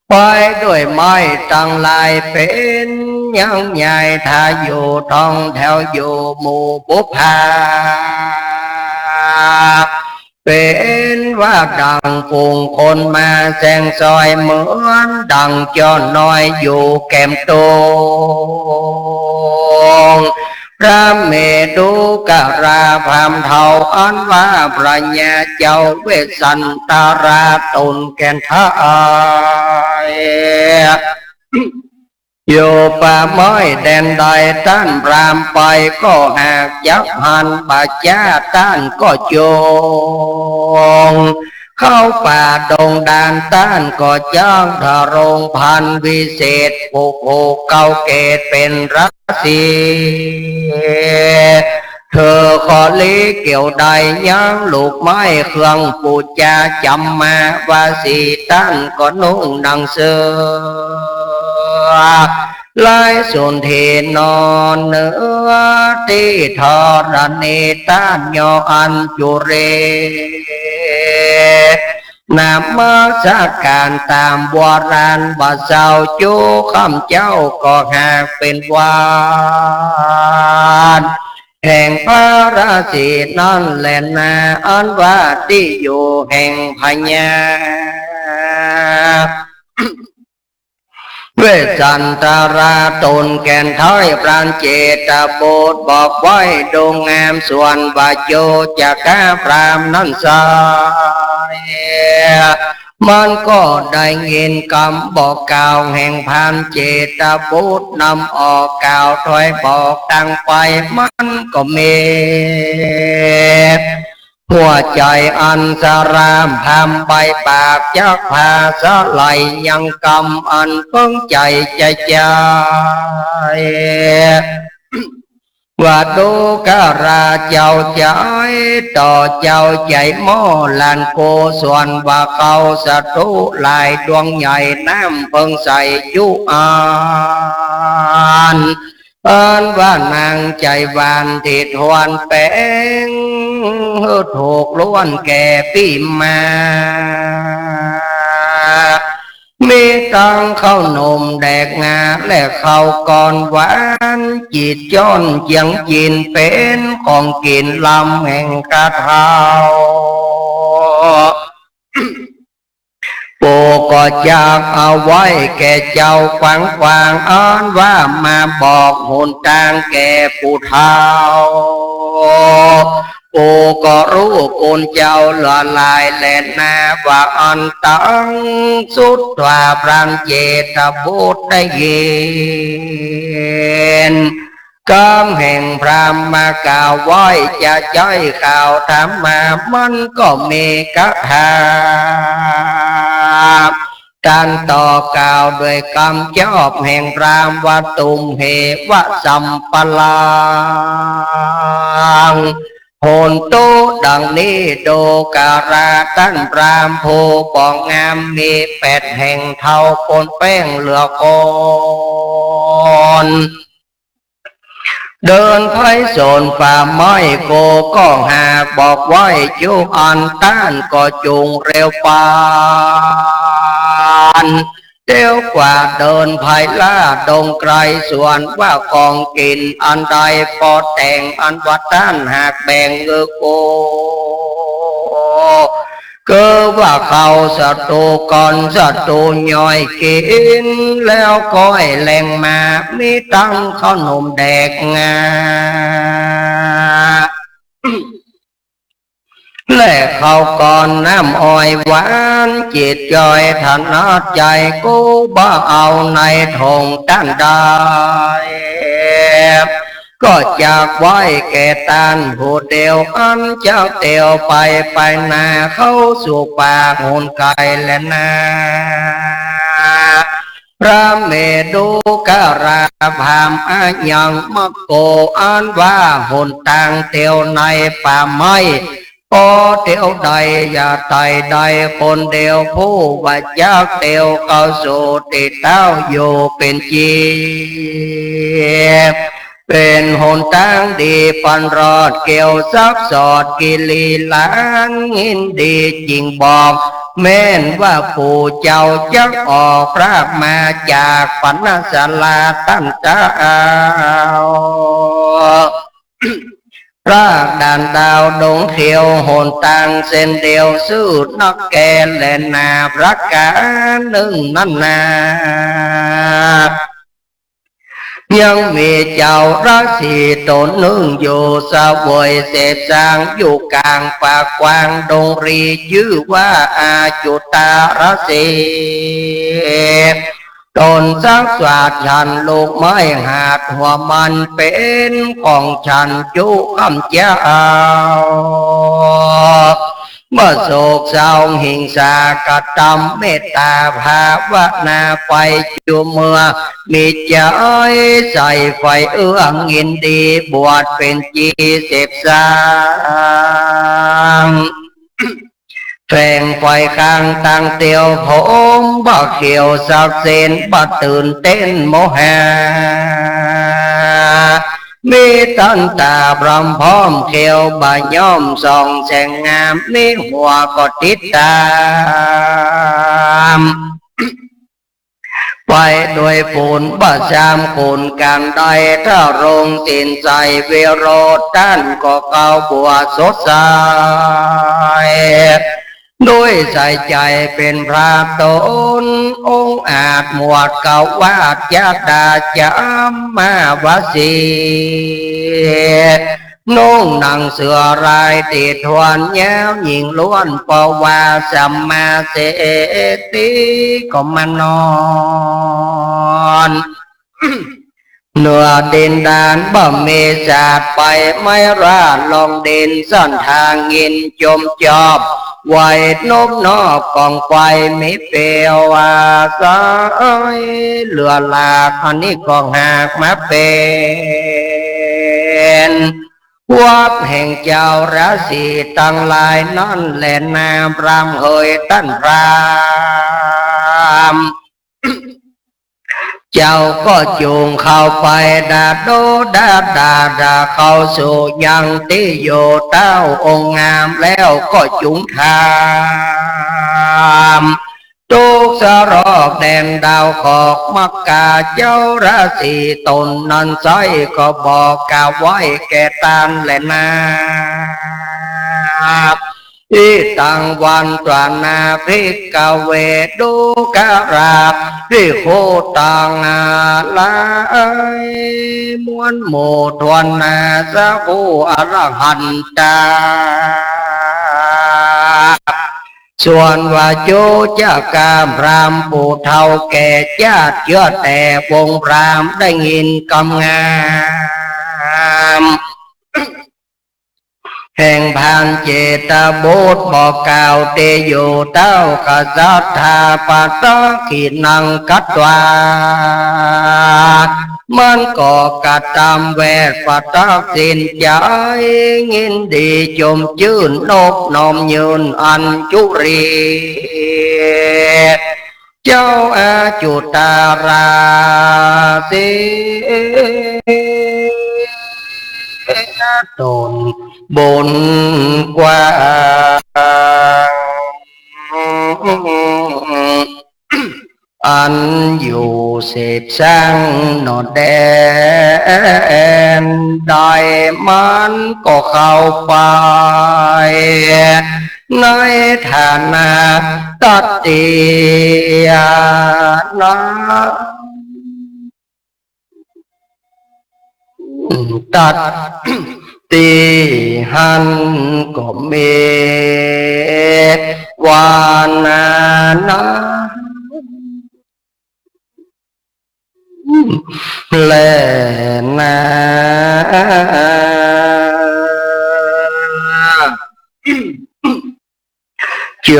ไปด้วยไม้ตั้งลายเป็นยังใหญ่ถ้าอยู่ท้องแถวอยู่หมู่บุพาเป็นว่าดังฝูงคนมาแซงซอยเหมือนดังจอน้อยอยู่แก้มตงพระเมดุกราพามเทาอันว่าพระญาเจ้าเวสสันตาราตนแก่นทายอยู่ป่าไม้แดนใดต้านพรามไปก็หากยักษ์หันป่าจ้าต้านก็โจงเข้าป่าดงดานต้านก็จ้างทารงพันวิเศษผูกเก่าเกตเป็นรักสีเธอขอลีเกี่ยวใดยังลูกไม้เครื่องปูจาจำมาว่าสีต้านก็นุ่งดังเสือลายส่วนเทนอนเนื้อที่ทอรณีต้านยออันจุเรนามมาจากการตามโบราณบ่เจ้าจูคำเจ้าก็หากเป็นวานแห่งพระราศีนั่นแหละนาอันว่าที่อยู่แห่งพญาเวสสันตาราตนแก่นท้อยปราณเจตโบสบอกไว้ดงงามส่วนบาโจจากกาพรามนั่นสายมันก็ได้ยินคำบอกกล่าวแห่งพานเจตบุตรนำออกกล่าวถอยบอกดังไปมันก็เมหัวใจอันสารามทำใบปากยักพาสะไหลยังกำอันเพิ่งใจใจว่าดูการาเจ้าใจต่อเจ้าใจโมลานโกส่วนว่าเขาศัตรูลายดวงใหญ่น้ำเพิ่งใส่ยุอันว่านางใจหวานทิดหวนแป้งถูกล้วนแก่ปีมามีตังเข้านมแดกงาและเข้าก่อนหวานจีดย้อนยังจีนเป็นของกินลำแห่งกระเทาโปก็จากเอาไว้แก่เจ้าขวางอ้อนว่ามาบอกหนทางแก่ผู้เฒ่าโปก็รู้คนเจ้าละลายแหลนนาว่าอันตังสุดว่าพรานเจตบุตรได้ยินกำแห่งพรามมากล่าวไว้จะจ้อยข่าวถามมามันก็มีกะถาการต่อกล่าวโดยคำจอบแห่งพรามว่าตุมเหวะสัมปลังโหนโตดังนี้โดการาตั้นพรามโพปองงามมี8แห่งเท่าปนแป้งเหลือก่อนเดินไพศาลป่าไม้โกก็หากบอกไว้จูอันต้านก็จุงเร็วปานเร็วกว่าเดินภายล่าดงไกลส่วนว่ากองกินอันใดพอแต่งอันวัดต้านหากแบ่งเงือโกก็ว่าเขาศัตรูก่อนศัตรูย่อยกินแล้วก็ให้แหล่งมามีตั้งข้าวนมแดกงาและเขาก่อนน้ำอ้อยหวานจิตจอยถนัดใจกูบ้าเอาในทงตั้งได้ก็จากไว้แก่ตานผู้เดียวอันเจ้าเตียวไปนาเข้าสู่ป่าโหนไก่และนา พระเมดุการาพามอายังมะโกอันว่าหนทางเตียวในป่าไม้พอเตียวใดอย่าไต่ใดคนเดียวผู้ว่ายักเตียวเข้าสู่ติดเต้าอยู่เป็นจีบเป็นหนทางดีปันรอดเกี่ยวซับสอดกิลีล้างหินดีจริงบอกแม้นว่าปู่เจ้าจักออกพระมาจากปัณศาลาตั้งเจ้าพระด่านดาวดงเขียวโหนตังเส้นเดียวสู้นักแกและนาพระกาหนึ่งนั่นนายังมีเจ้าราศีตนหนึ่งอยู่สวยเสพสางอยู่กลางป่ากว้างดงรีชื่อว่าอาจุตาราศีตนสักสวัสดิ์ฉันลูกไม้หาดหัวมันเป็นของฉันจุคำเจ้าเมื่อโศกเศร้าหิงสากตำเมตตาภาวนาไปจูเมื่อมีใจใส่ไฟเอื้องยินดีบวชเป็นจีเสพสางแฝงไฟข้างตั้งเตียวผมบ่เขียวสักเส้นบ่ตื่นเต้นโมหะมีตันตาบรำพร้อมเขียวบ่ย่อมส่องแสงงามมีหัวก็ติดตามไปด้วยปูนบ่ชามปูนการใดถ้าลงตินใจเวโรด้านก็เก่าบัวสดใสด้วยใส่ใจเป็นพระตนองค์อาจหมวดเก่าวาดยาดาจามาวสีนุ่งหนังเสือลายติดทวนแย้วหญิงล้วนปวาสัมมาเสติก็มานอนเนื้อดินดานบ่มีศาสตร์ไปไม่ราดลองดินซ่อนทางยินจมจอบไหวนบนอกกองไฟไม่เปลวาสายเหลือลาอันนี้ก็หากมาเป็นวับแห่งเจ้าราศีตั้งหลายนั่นแหละนามพรามเฮยตั้นพรามเจ้าก็จูงเข้าไปดาโดดาเข้าสู่ยังที่อยู่เต้าองค์งามแล้วก็จุงทามทุกสรอกแดนดาวขอกมักกาเจ้าราศีตนนันไซก็บอกกาไว้แก่ตานและนาอิตังวันตวานาภิกขเวดุการาภิโคตังอาลายมวลโมทวนนาสะโภอรหันตาส่วนว่าโจจากามพรามผู้เฒ่าแก่ญาติเชื้อแต่วงพรามได้ยินกำงามแห่งพานเจตบุตรบอกกล่าวเตโยเต้ากษัตถาปัตตะขีนังกัตวามันก็กัดตามแวดปัตตะสินใจยินดีจมชื่นนบน้อมยืนอัญจุรีเจ้าอาจุตาราศีตนบนกว้างอันอยู่เสพสร้างนอดแดนได้มันก็เข้าไปในฐานะตัดเตียนะตัดตีหันก็เมวานานาและนาโจ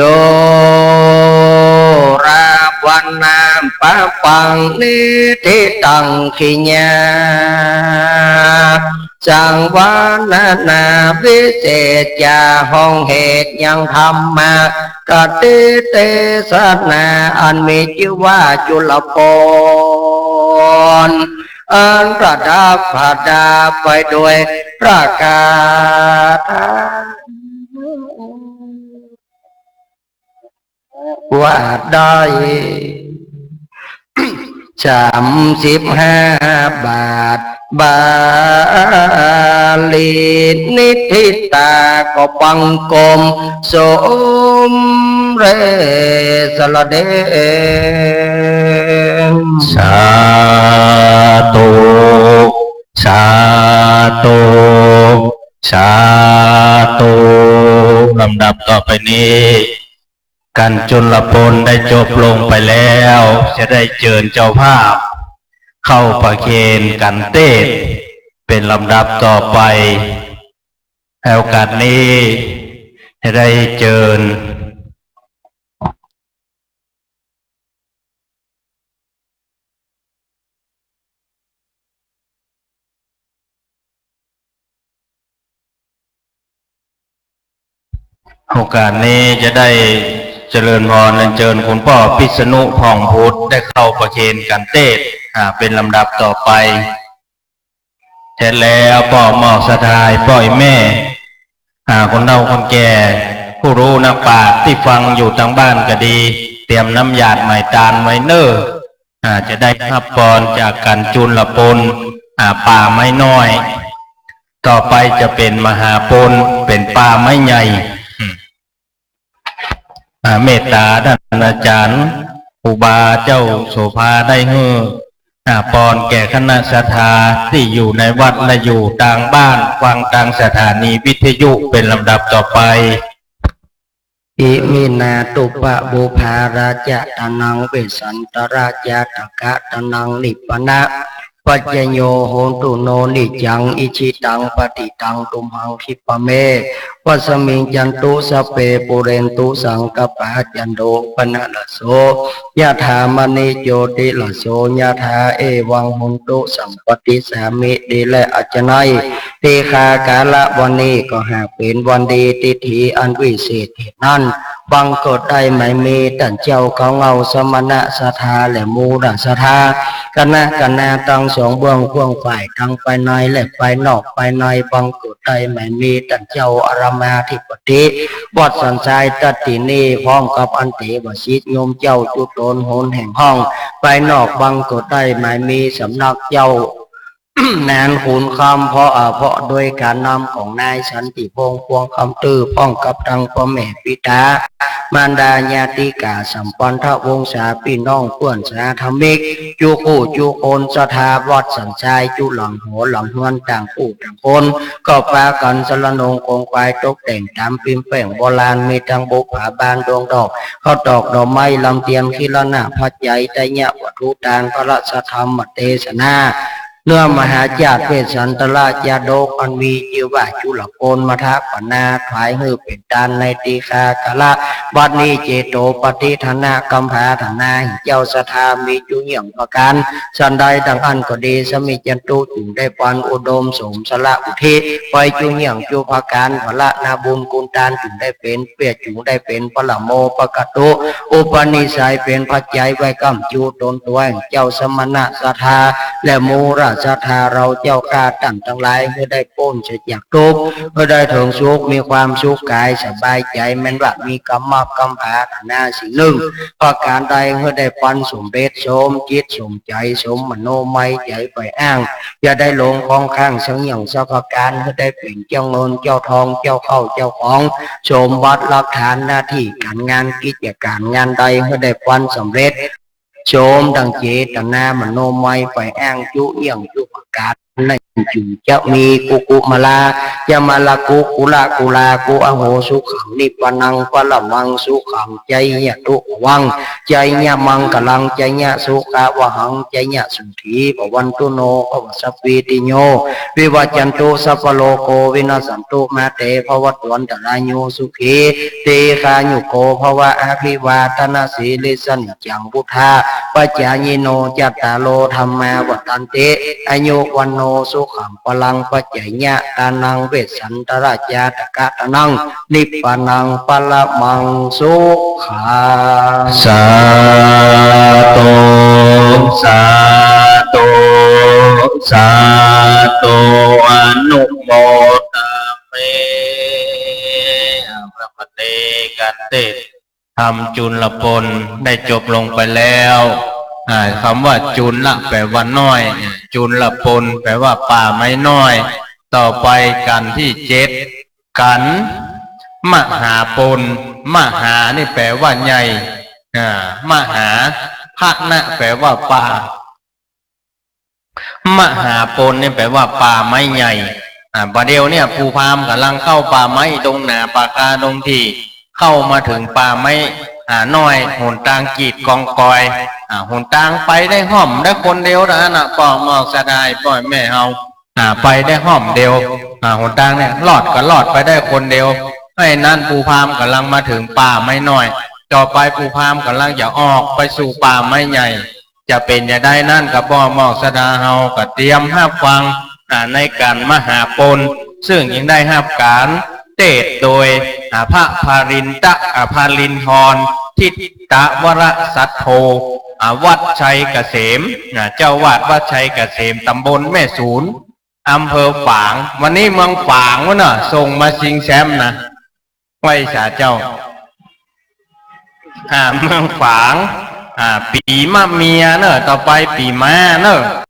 ราวันนาม ปะปังนิทิตังขิญาสังวานานาวิเศษจาห้องเหตุยังธรรมากติเตสนาอันมีชื่อว่าจุลปนอันประดับประดาไปด้วยประกาศว่าได้35 บาทบาลีนิทิตาก็บังกรมสมเรสละเดสาธุสาธุสาธุลำดับต่อไปนี้การจุลปนได้จบลงไปแล้วจะได้เชิญเจ้าภาพเข้าประเคนกันเต้นเป็นลำดับต่อไปในโอกาสนี้จะได้เชิญโอกาสนี้จะได้เจริญพรและเชิญคุณพ่อพิษณุผ่องพุทธได้เข้าประเคนกันเต้นเป็นลำดับต่อไปเสร็จแล้วพ่อหมอกสะทายปล่อยแม่คนเฒ่าคนแก่ผู้รู้นักปราชญ์ที่ฟังอยู่ทางบ้านก็ดีเตรียมน้ำหยาดไหมตาลไว้เน้อจะได้รับพรจากการจุลปนป่าไม้น้อยต่อไปจะเป็นมหาปนเป็นป่าไม้ใหญ่เมตตาท่านอาจารย์อุบาเจ้าโสภาได้ปอนแก่คณะศรัทธาที่อยู่ในวัดและอยู่ต่างบ้านฟังต่างสถานีวิทยุเป็นลำดับต่อไปอิมินาตุปะบุภาราจะตานังเวสันตราชาตกะตานังนิปปนะปัจจโยโหตุโนนิจังอิชิตังปฏิตังตุมหังคิปะเมวัสมิงจันตุสเปปุเรนตุสังกปะจันโดปนะละโสยะถามณิโยติละโสยะถาเอวังหุนตุสัมปติสามิดีและอัจจนัยตีคากาละวันนี้ก็หากเป็นวันดีติถีอันวิเศษเหตุนั้นบังเกิดได้ไม่มีแต่เจ้าเขาเงาสมณะสถาและมูรสถาคณะตั้งสองเบื้องกว้างฝ่ายทั้งภายในและภายนอกภายในบังเกิดได้ไม่มีแต่เจ้าอารามาธิปติวัดสันทรายตัดตินีพร้อมกับอันเตวสิทธิโยมเจ้าจุโตนโหนแห่งห้องภายนอกบังเกิดได้ไม่มีสำนักเจ้า นานขุนคำเพราะโดยการนำของนายสันติพงษ์พวงคำตื้อป้องกับทางพ่อแม่ปิตามารดาญาติกาสัมปันทวงศาพี่น้องเพื่อนสาธมิกจูคู่จูโอนสถาวัดสันชายจูหลังหัวหลังหวนต่างผู้ต่างคนก็ปากันสละนงคงควายตกแต่งตามพิมพ์แป้งโบราณมีทางบุกผาบานดวงดอกเขาตอกดอกไม้ลำเทียนขีละนาพัดใหญ่แต่เนี้ยวัตถุทานพระราชธรรมเทศนาเนื้อมหาจาตเวสันตราชาโดกอันมีจิวะจุลโกนมทะปนาถายหือเป็นตานในตีคากะละบัดนี้เจโตปฏิธนากัมภาธนาเจ้าสถามีจุเหยี่ยมประการสันใดดังอันก็ดีสมิจันตุจุงได้ปันอุดมสมสละอุทิไปจุเหยี่ยมจุภาการพละนาบุญกุลตานจุงได้เป็นเปียจุงได้เป็นพละโมปกตุอุปนิสัยเป็นปัจจัยไว้กำจูตนตัวเจ้าสมณะสถาและมูราศรัทธาเราเจ้าข้าตั้งทั้งหลายเพื่อได้พ้นจากทุกข์เพื่อได้ถึงสุขมีความสุขกายสบายใจแม้ว่ามีกรรมกรรมภาธนาสิ่งหนึ่งประการใดเพื่อได้ปันสมเบ็ดสมจิตสมใจสมมโนมัยใจไปอ้างอย่าได้หลงคล้องข้างสังอย่างสักการเพื่อได้เป็นเจ้าเงินเจ้าทองเจ้าเข้าเจ้าของสมบัติหลักฐานหน้าที่การงานกิจการงานใดเพื่อได้ปันสำเร็จโฉมดังเจตนามโนมัยไปอ้างจุเอี่ยงจุ การนั่นจึงจะมีกุกุมาลาจะมาลากุกุลากุลากุอโหสุขังนิปนังปะละมังสุขังใจเนี่ยตุวังใจเนี่ยมังกลังใจเนี่ยสุขะวะหังใจเนี่ยสุขีปวันตุโนภวสัพพิติโยวิวัจจันตุสัพพโลโกวินาสันตุมาเตภวัตวันตรายโยสุขีเตคายุโกภวะอภิวาทนาสีลิสันจังพุทธาปัจจายโนจัตตาโลธรรมาวัตันเตอายุวันโนสุขังพลังปัจจยะตานังเวสันตราชาตกะตานังนิพพานังปะละมังสุขัง สาธุสาธุสาธุอนุโมทนาเมพระปฏิกันเตทำจุลปนได้จบลงไปแล้วคำว่าจุลละแปลว่าน้อยจุลปนแปลว่าป่าไม้น้อยต่อไปกันที่เจ็ดกันมหาปนมหานี่แปลว่าใหญ่มหาภาคนะแปลว่าป่ามหาปนนี่แปลว่าป่าไม้ใหญ่ประเดี๋ยวเนี่ยภูพามกำลังเข้าป่าไม้ตรงหนาปากาตรงที่เข้ามาถึงป่าไม้น้อยหนตางกีดกองกอยหนตางไปได้ห้อมได้คนเดียวนะปองมอกสะดายปล่อยแม่เฮาไปได้ห้อมเดียวหนตางเนี่ยรอดก็รอดไปได้คนเดียวให้นั่นภูพามกำลังมาถึงป่าไม้น้อยต่อไปภูพามกำลังจะออกไปสู่ป่าไม้ใหญ่จะเป็นจะได้นั่นกับบ่อมอกสดาเฮาก็เตรียมห้าฟังในการมหาปนซึ่งยังได้ห้าการเทศโดยพระพารินตะพารินทรทิตะวรสัทโธวัดชัยเกษมเจ้าวาดวัดชัยเกษมตำบลแม่สูนอำเภอฝางวันนี้เมืองฝางวะน่ะส่งมาชิงแชมป์นะไว้สาเจ้าเมืองฝางปีมะเมียเนอะต่อไปปีม้าเนอะ